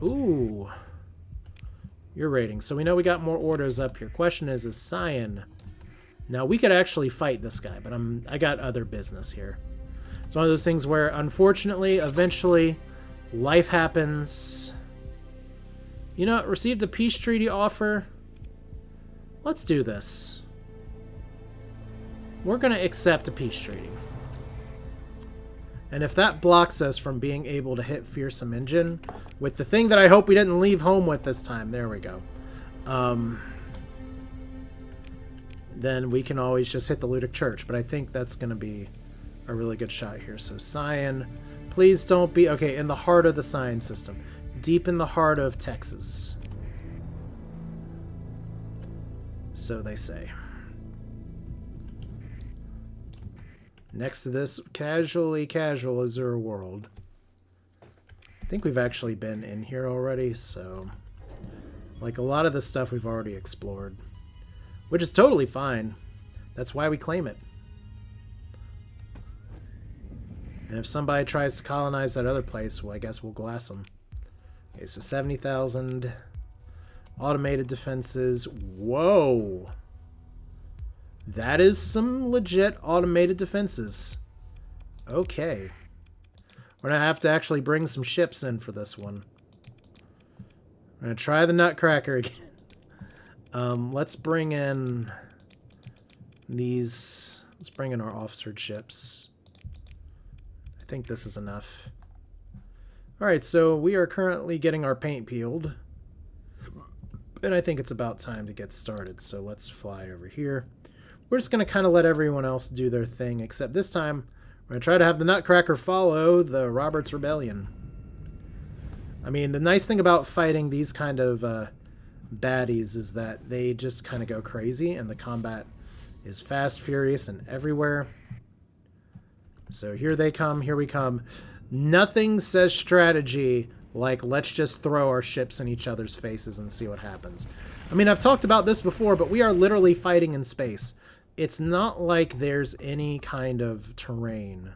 Ooh. Your rating. So we know we got more Ordos up here. Question is Cyan... Now, we could actually fight this guy, but I got other business here. It's one of those things where, unfortunately, eventually, life happens. You know, received a peace treaty offer. Let's do this. We're going to accept a peace treaty. And if that blocks us from being able to hit Fearsome Engine with the thing that I hope we didn't leave home with this time, there we go. Then we can always just hit the Ludic Church. But I think that's going to be a really good shot here. So Cyan, please don't be... Okay, in the heart of the Cyan system. Deep in the heart of Texas. So they say. Next to this, casually casual Azure world. I think we've actually been in here already, so... Like, a lot of this stuff we've already explored. Which is totally fine. That's why we claim it. And if somebody tries to colonize that other place, well, I guess we'll glass them. Okay, so 70,000. Automated defenses. Whoa! That is some legit automated defenses. Okay. We're going to have to actually bring some ships in for this one. We're going to try the Nutcracker again. Let's bring in these... Let's bring in our officered ships. I think this is enough. Alright, so we are currently getting our paint peeled. And I think it's about time to get started, so let's fly over here. We're just going to kind of let everyone else do their thing, except this time we're going to try to have the Nutcracker follow the Roberts Rebellion. I mean, the nice thing about fighting these kind of baddies is that they just kind of go crazy, and the combat is fast, furious, and everywhere. So here they come, here we come. Nothing says strategy like, let's just throw our ships in each other's faces and see what happens. I mean, I've talked about this before, but we are literally fighting in space. It's not like there's any kind of terrain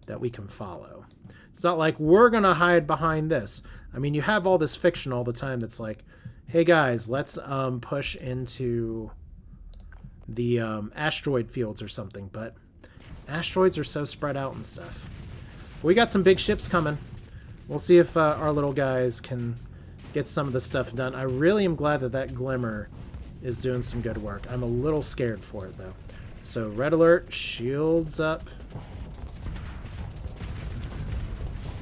that we can follow. It's not like we're going to hide behind this. I mean, you have all this fiction all the time that's like, hey guys, let's push into the asteroid fields or something, but asteroids are so spread out and stuff. We got some big ships coming. We'll see if our little guys can get some of the stuff done. I really am glad that that Glimmer is doing some good work. I'm a little scared for it, though. So, red alert, shields up.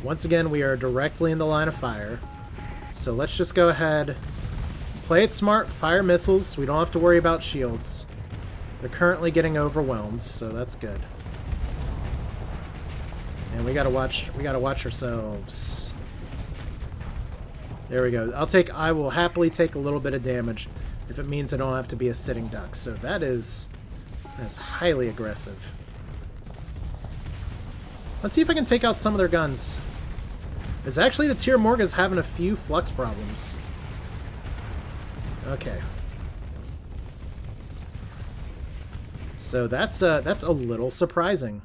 Once again, we are directly in the line of fire. So let's just go ahead, play it smart, fire missiles. We don't have to worry about shields. They're currently getting overwhelmed, so that's good. And we gotta watch ourselves. There we go. I will happily take a little bit of damage if it means I don't have to be a sitting duck. So that's highly aggressive. Let's see if I can take out some of their guns. Is actually the Tier Morga's having a few flux problems. Okay. So that's a little surprising.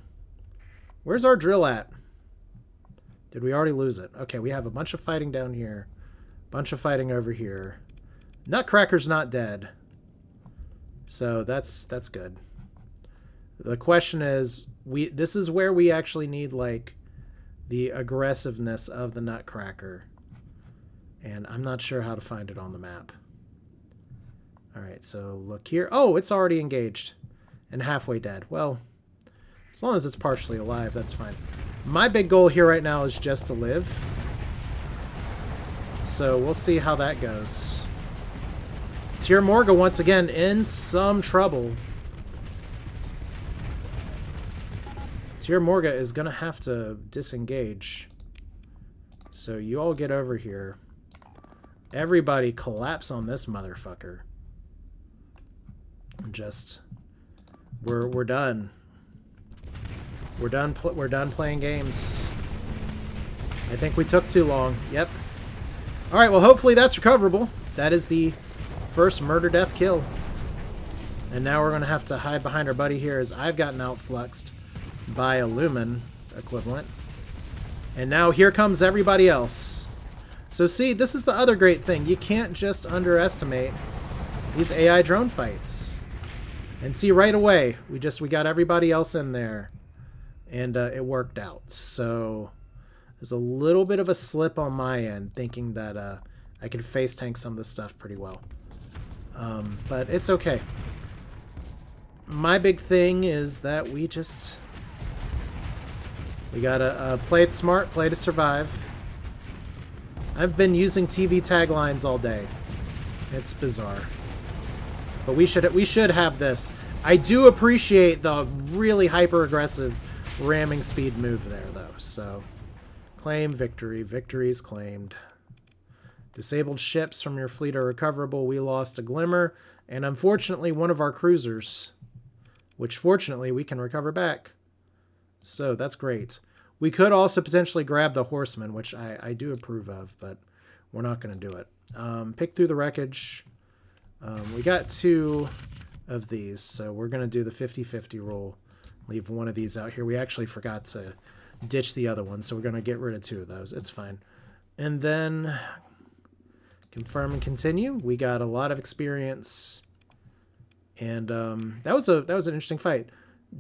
Where's our drill at? Did we already lose it? Okay, we have a bunch of fighting down here. Bunch of fighting over here. Nutcracker's not dead. So that's good. The question is, this is where we actually need, like, the aggressiveness of the Nutcracker. And I'm not sure how to find it on the map. Alright, so look here. Oh, it's already engaged. And halfway dead. Well, as long as it's partially alive, that's fine. My big goal here right now is just to live. So we'll see how that goes. Tier Morga, once again, in some trouble. Tier Morga is going to have to disengage. So you all get over here. Everybody collapse on this motherfucker. Just... We're done. We're done playing games. I think we took too long. Yep. Alright, well, hopefully that's recoverable. That is the first murder-death kill. And now we're going to have to hide behind our buddy here as I've gotten outfluxed by a Lumen equivalent. And now here comes everybody else. So see, this is the other great thing. You can't just underestimate these AI drone fights. And see, right away, we got everybody else in there. And it worked out. So there's a little bit of a slip on my end, thinking that I could face tank some of this stuff pretty well. But it's okay. My big thing is that we gotta play it smart, play to survive. I've been using TV taglines all day. It's bizarre. But we should have this. I do appreciate the really hyper-aggressive ramming speed move there, though. So, claim victory. Victory is claimed. Disabled ships from your fleet are recoverable. We lost a Glimmer, and unfortunately one of our cruisers, which fortunately we can recover back. So, that's great. We could also potentially grab the Horseman, which I do approve of, but we're not going to do it. Pick through the wreckage. We got 2 of these, so we're going to do the 50-50 rule. Leave one of these out here. We actually forgot to ditch the other one, so we're going to get rid of 2 of those. It's fine. And then confirm and continue. We got a lot of experience, and that was an interesting fight.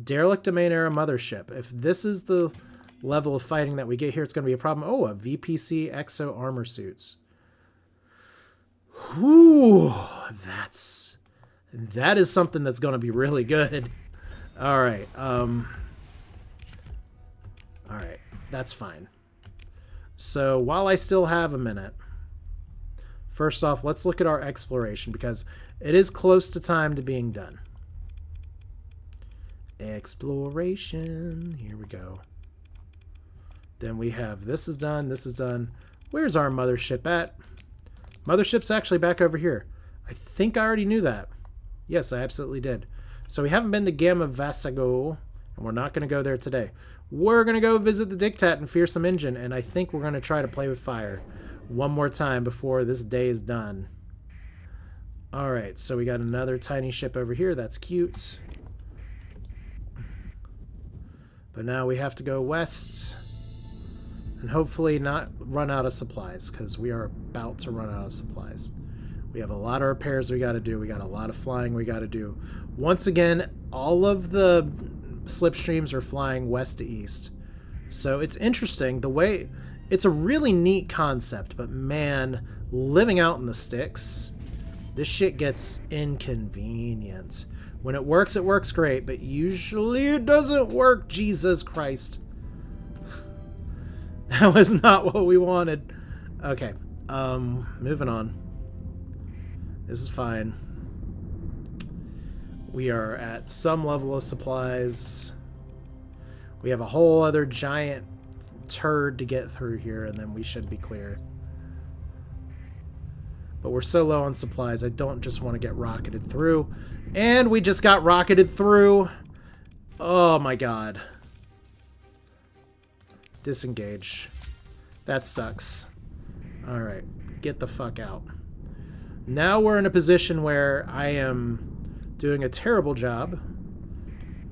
Derelict Domain Era Mothership. If this is the level of fighting that we get here, it's going to be a problem. Oh, a VPC Exo Armor Suits. Whew, that is something that's going to be really good. All right, that's fine. So while I still have a minute, First off, let's look at our exploration because it is close to time to being done. Exploration. Here we go. Then we have this is done. This is done. Where's our mothership at? Mothership's actually back over here. I think I already knew that. Yes, I absolutely did. So we haven't been to Gamma Vasago, and we're not going to go there today. We're going to go visit the Dictat and Fearsome Engine, and I think we're going to try to play with fire one more time before this day is done. Alright, so we got another tiny ship over here. That's cute. But now we have to go west and hopefully not run out of supplies, because we are about to run out of supplies. We have a lot of repairs we got to do. We got a lot of flying we got to do. Once again, all of the slipstreams are flying west to east. So it's interesting. The way... It's a really neat concept, but man, living out in the sticks, this shit gets inconvenient. When it works great, but usually it doesn't work, Jesus Christ. That was not what we wanted. Okay, moving on. This is fine. We are at some level of supplies. We have a whole other giant turd to get through here, and then we should be clear. But we're so low on supplies, I don't just want to get rocketed through. And we just got rocketed through. Oh my god. Disengage. That sucks. Alright, get the fuck out. Now we're in a position where I am doing a terrible job.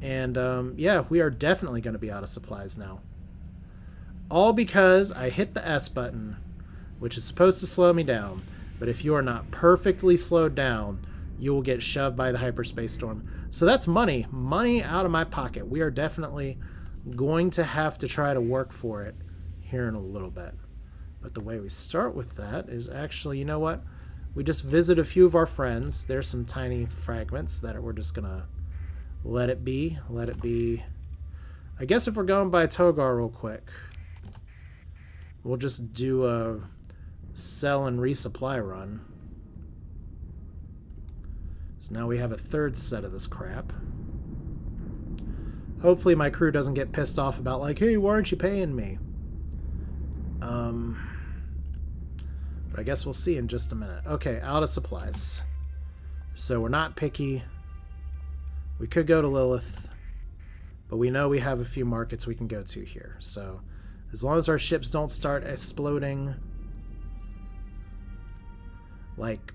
And yeah, we are definitely going to be out of supplies now. All because I hit the S button, which is supposed to slow me down. But if you are not perfectly slowed down, you will get shoved by the hyperspace storm. So that's money. Money out of my pocket. We are definitely going to have to try to work for it here in a little bit. But the way we start with that is actually, you know what? We just visit a few of our friends. There's some tiny fragments that we're just going to let it be. Let it be. I guess if we're going by Togar real quick, we'll just do a sell and resupply run. So now we have a third set of this crap. Hopefully my crew doesn't get pissed off about like, hey, why aren't you paying me? But I guess we'll see in just a minute. Okay, out of supplies. So we're not picky. We could go to Lilith, but we know we have a few markets we can go to here. So as long as our ships don't start exploding. Like,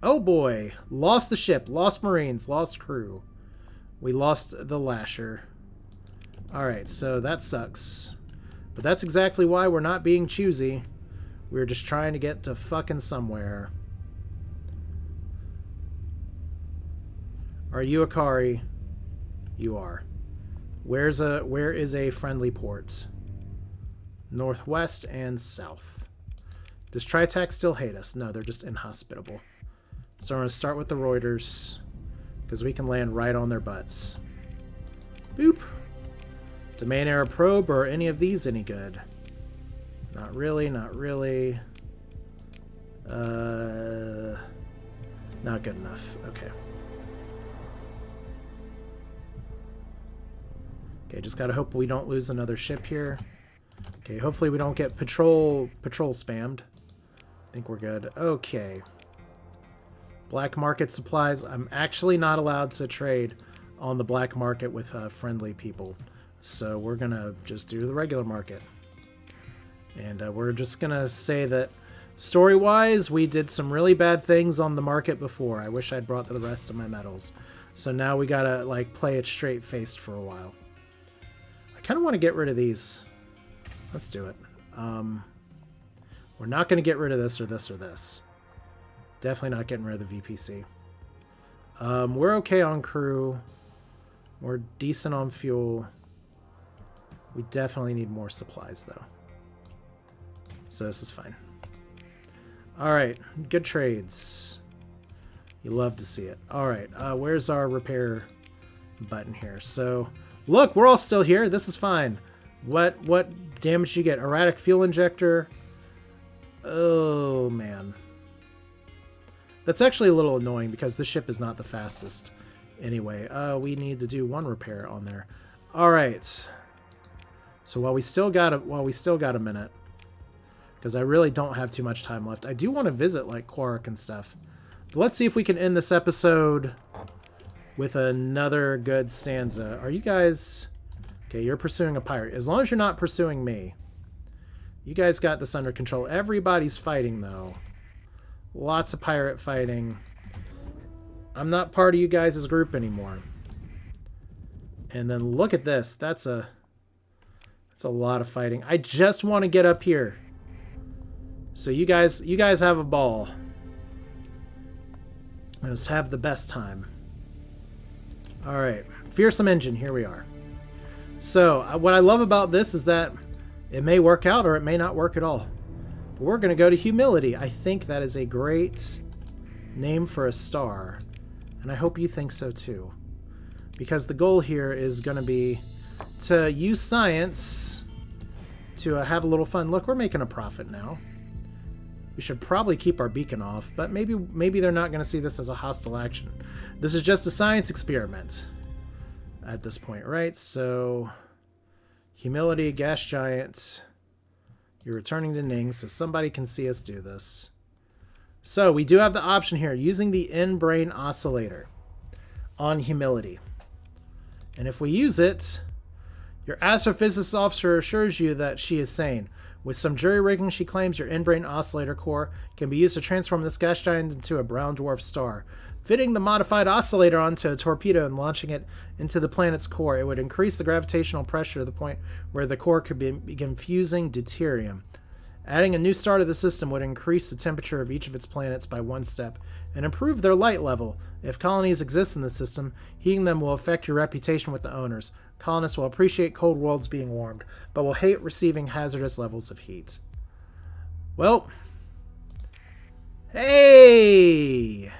oh boy, lost the ship, lost Marines, lost crew. We lost the Lasher. Alright, so that sucks. But that's exactly why we're not being choosy. We're just trying to get to fucking somewhere. Are you Akari? You are. Where is a friendly port? Northwest and south. Does Tritax still hate us? No, they're just inhospitable. So I'm going to start with the Roiders, because we can land right on their butts. Boop. Domain Era Probe, or any of these any good? Not really, not really. Not good enough. Okay. Okay, just gotta hope we don't lose another ship here. Okay, hopefully we don't get patrol spammed. I think we're good. Okay. Black market supplies. I'm actually not allowed to trade on the black market with friendly people. So we're gonna just do the regular market. And we're just gonna say that story-wise, we did some really bad things on the market before. I wish I'd brought the rest of my medals. So now we gotta, like, play it straight-faced for a while. I kind of want to get rid of these. Let's do it. We're not going to get rid of this or this or this. Definitely not getting rid of the VPC. We're okay on crew. We're decent on fuel. We definitely need more supplies, though. So this is fine. Alright, good trades. You love to see it. Alright, where's our repair button here? So, look, we're all still here. This is fine. What damage you get? Erratic fuel injector. Oh, man. That's actually a little annoying because the ship is not the fastest. Anyway, we need to do one repair on there. All right. So while we still got a minute, because I really don't have too much time left, I do want to visit like Quark and stuff. But let's see if we can end this episode with another good stanza. Are you guys... Okay, you're pursuing a pirate. As long as you're not pursuing me. You guys got this under control. Everybody's fighting, though. Lots of pirate fighting. I'm not part of you guys' group anymore. And then look at this. That's a lot of fighting. I just want to get up here. So you guys have a ball. Let's have the best time. All right. Fearsome engine. Here we are. So what I love about this is that it may work out or it may not work at all. But we're going to go to humility. I think that is a great name for a star. And I hope you think so too. Because the goal here is going to be to use science to have a little fun. Look, we're making a profit now. We should probably keep our beacon off, but maybe they're not going to see this as a hostile action. This is just a science experiment at this point, right? So, humility, gas giant. You're returning to Ning, so somebody can see us do this. So, we do have the option here, using the n-brane oscillator on humility. And if we use it, your astrophysicist officer assures you that she is sane. With some jury rigging, she claims your n-brane oscillator core can be used to transform this gas giant into a brown dwarf star. Fitting the modified oscillator onto a torpedo and launching it into the planet's core, it would increase the gravitational pressure to the point where the core could begin fusing deuterium. Adding a new star to the system would increase the temperature of each of its planets by 1 step and improve their light level. If colonies exist in the system, heating them will affect your reputation with the owners. Colonists will appreciate cold worlds being warmed, but will hate receiving hazardous levels of heat. Well, hey!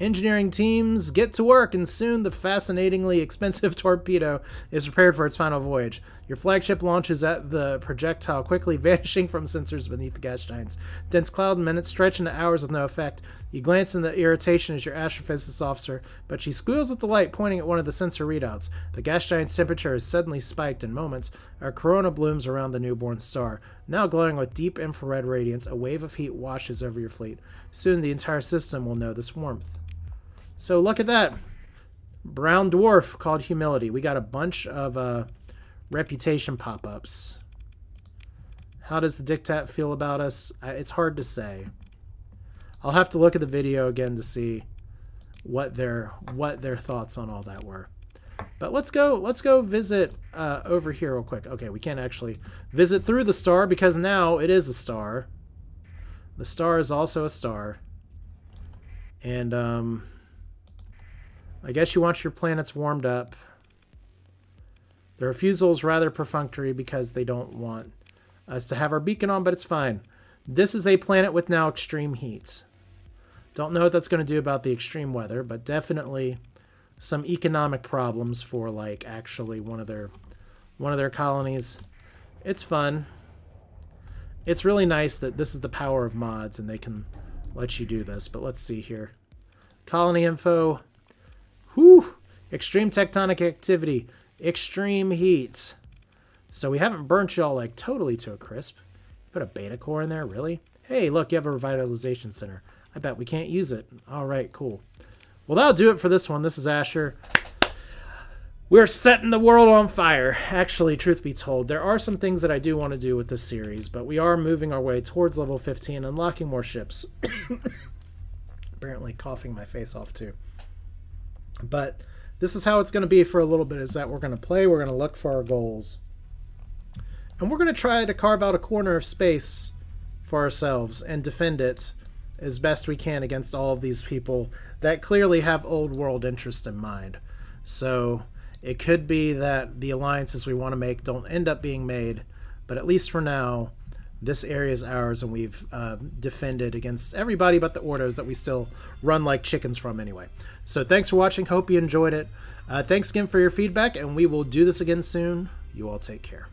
Engineering teams, get to work, and soon the fascinatingly expensive torpedo is prepared for its final voyage. Your flagship launches at the projectile, quickly vanishing from sensors beneath the gas giants. Dense cloud minutes stretch into hours with no effect. You glance in the irritation as your astrophysicist officer, but she squeals at the light pointing at one of the sensor readouts. The gas giant's temperature is suddenly spiked in moments. A corona blooms around the newborn star. Now glowing with deep infrared radiance, a wave of heat washes over your fleet. Soon the entire system will know this warmth. So look at that. Brown dwarf called humility. We got a bunch of reputation pop-ups. How does the diktat feel about us? It's hard to say. I'll have to look at the video again to see what their thoughts on all that were. But let's go visit over here real quick. Okay, we can't actually visit through the star because now it is a star. The star is also a star. And I guess you want your planets warmed up. The refusal is rather perfunctory because they don't want us to have our beacon on, but it's fine. This is a planet with now extreme heat. Don't know what that's going to do about the extreme weather, but definitely some economic problems for like actually one of their colonies. It's fun. It's really nice that this is the power of mods and they can let you do this. But let's see here. Colony info. Whew! Extreme tectonic activity. Extreme heat. So we haven't burnt y'all like totally to a crisp. Put a beta core in there, really? Hey, look, you have a revitalization center. I bet we can't use it. All right, cool. Well, that'll do it for this one. This is Asher. We're setting the world on fire. Actually, truth be told, there are some things that I do want to do with this series, but we are moving our way towards level 15, unlocking more ships. Apparently coughing my face off, too. But this is how it's going to be for a little bit, is that we're going to play, we're going to look for our goals. And we're going to try to carve out a corner of space for ourselves and defend it as best we can against all of these people that clearly have old world interest in mind. So it could be that the alliances we want to make don't end up being made, but at least for now, this area is ours, and we've defended against everybody but the Ordos that we still run like chickens from anyway. So thanks for watching. Hope you enjoyed it. Thanks again for your feedback, and we will do this again soon. You all take care.